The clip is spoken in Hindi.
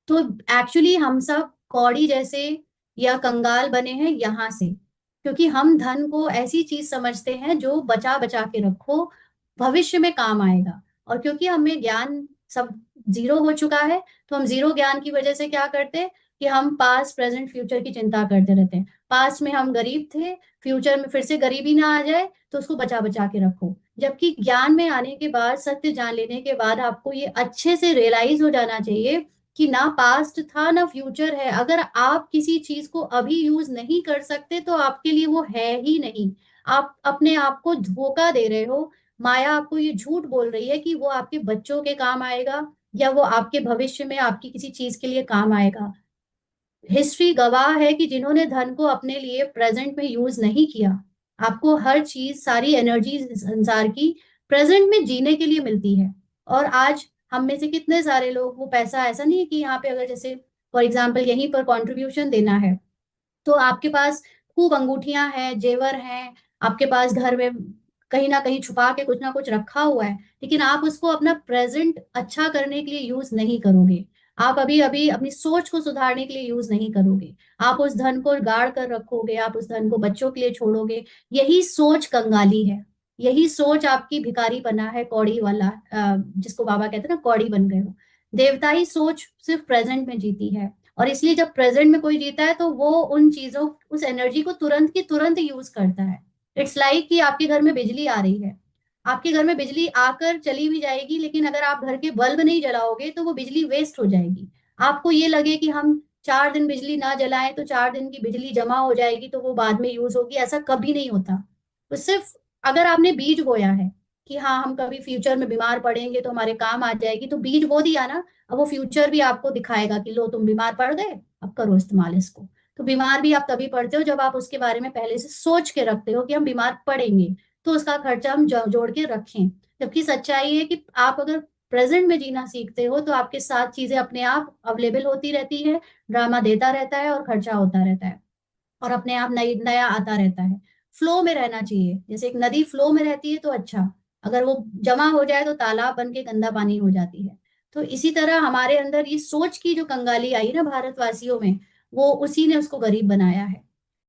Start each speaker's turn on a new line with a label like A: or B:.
A: तो एक्चुअली हम सब कौड़ी जैसे या कंगाल बने हैं यहाँ से, क्योंकि हम धन को ऐसी चीज समझते हैं जो बचा बचा के रखो, भविष्य में काम आएगा। और क्योंकि हमें ज्ञान सब जीरो हो चुका है, तो हम जीरो ज्ञान की वजह से क्या करते हैं कि हम पास्ट प्रेजेंट फ्यूचर की चिंता करते रहते हैं। पास्ट में हम गरीब थे, फ्यूचर में फिर से गरीबी ना आ जाए, तो उसको बचा बचा के रखो। जबकि ज्ञान में आने के बाद, सत्य जान लेने के बाद आपको ये अच्छे से रियलाइज हो जाना चाहिए कि ना पास्ट था ना फ्यूचर है। अगर आप किसी चीज को अभी यूज नहीं कर सकते तो आपके लिए वो है ही नहीं। आप अपने आप को धोखा दे रहे हो। माया आपको ये झूठ बोल रही है कि वो आपके बच्चों के काम आएगा, या वो आपके भविष्य में आपकी किसी चीज के लिए काम आएगा। हिस्ट्री गवाह है कि जिन्होंने धन को अपने लिए प्रेजेंट में यूज नहीं किया, आपको हर चीज, सारी एनर्जी संसार की प्रेजेंट में जीने के लिए मिलती है। और आज हम में से कितने सारे लोग, वो पैसा ऐसा नहीं है कि यहाँ पे अगर जैसे फॉर एग्जाम्पल यहीं पर कंट्रीब्यूशन देना है, तो आपके पास खूब अंगूठियां हैं, जेवर हैं, आपके पास घर में कहीं ना कहीं छुपा के कुछ ना कुछ रखा हुआ है, लेकिन आप उसको अपना प्रेजेंट अच्छा करने के लिए यूज नहीं करोगे। आप अभी अभी अपनी सोच को सुधारने के लिए यूज नहीं करोगे। आप उस धन को गाड़ कर रखोगे, आप उस धन को बच्चों के लिए छोड़ोगे। यही सोच कंगाली है। यही सोच आपकी भिखारी बना है, कौड़ी वाला, जिसको बाबा कहते हैं ना, कौड़ी बन गए हो। देवताई सोच सिर्फ प्रेजेंट में जीती है। और इसलिए जब प्रेजेंट में कोई जीता है तो वो उन चीजों, उस एनर्जी को तुरंत की तुरंत यूज करता है। इट्स लाइक कि आपके घर में बिजली आ रही है। आपके घर में बिजली आकर चली भी जाएगी, लेकिन अगर आप घर के बल्ब नहीं जलाओगे तो वो बिजली वेस्ट हो जाएगी। आपको ये लगे कि हम 4 दिन बिजली ना जलाएं तो 4 दिन की बिजली जमा हो जाएगी, तो वो बाद में यूज होगी, ऐसा कभी नहीं होता। तो सिर्फ अगर आपने बीज बोया है कि हाँ हम कभी फ्यूचर में बीमार पड़ेंगे तो हमारे काम आ जाएगी, तो बीज बो दिया ना। अब वो फ्यूचर भी आपको दिखाएगा कि लो तुम बीमार पड़ गए, अब करो इस्तेमाल इसको। तो बीमार भी आप तभी पड़ते हो जब आप उसके बारे में पहले से सोच के रखते हो कि हम बीमार पड़ेंगे, तो उसका खर्चा हम जोड़ के रखें। जबकि सच्चाई है कि आप अगर प्रेजेंट में जीना सीखते हो तो आपके साथ चीजें अपने आप अवेलेबल होती रहती है, ड्रामा देता रहता है और खर्चा होता रहता है, और अपने आप नई नया आता रहता है। फ्लो में रहना चाहिए, जैसे एक नदी फ्लो में रहती है तो अच्छा, अगर वो जमा हो जाए तो तालाब बन के गंदा पानी हो जाती है। तो इसी तरह हमारे अंदर ये सोच की जो कंगाली आई ना भारतवासियों में, वो उसी ने उसको गरीब बनाया है।